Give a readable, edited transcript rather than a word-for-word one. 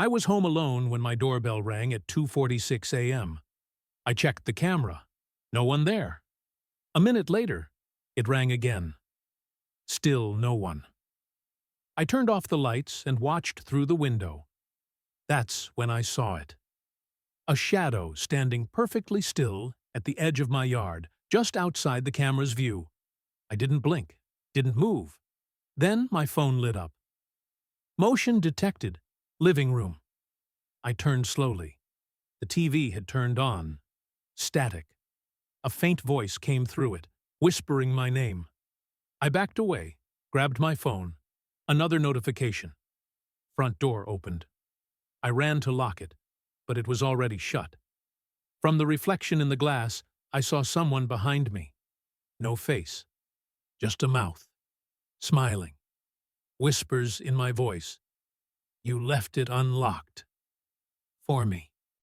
I was home alone when my doorbell rang at 2:46 a.m. I checked the camera. No one there. A minute later, it rang again. Still no one. I turned off the lights and watched through the window. That's when I saw it. A shadow standing perfectly still at the edge of my yard, just outside the camera's view. I didn't blink, didn't move. Then my phone lit up. Motion detected. Living room. I turned slowly. The TV had turned on. Static. A faint voice came through it, whispering my name. I backed away, grabbed my phone. Another notification. Front door opened. I ran to lock it, but it was already shut. From the reflection in the glass, I saw someone behind me. No face. Just a mouth. Smiling. Whispers in my voice. You left it unlocked. For me.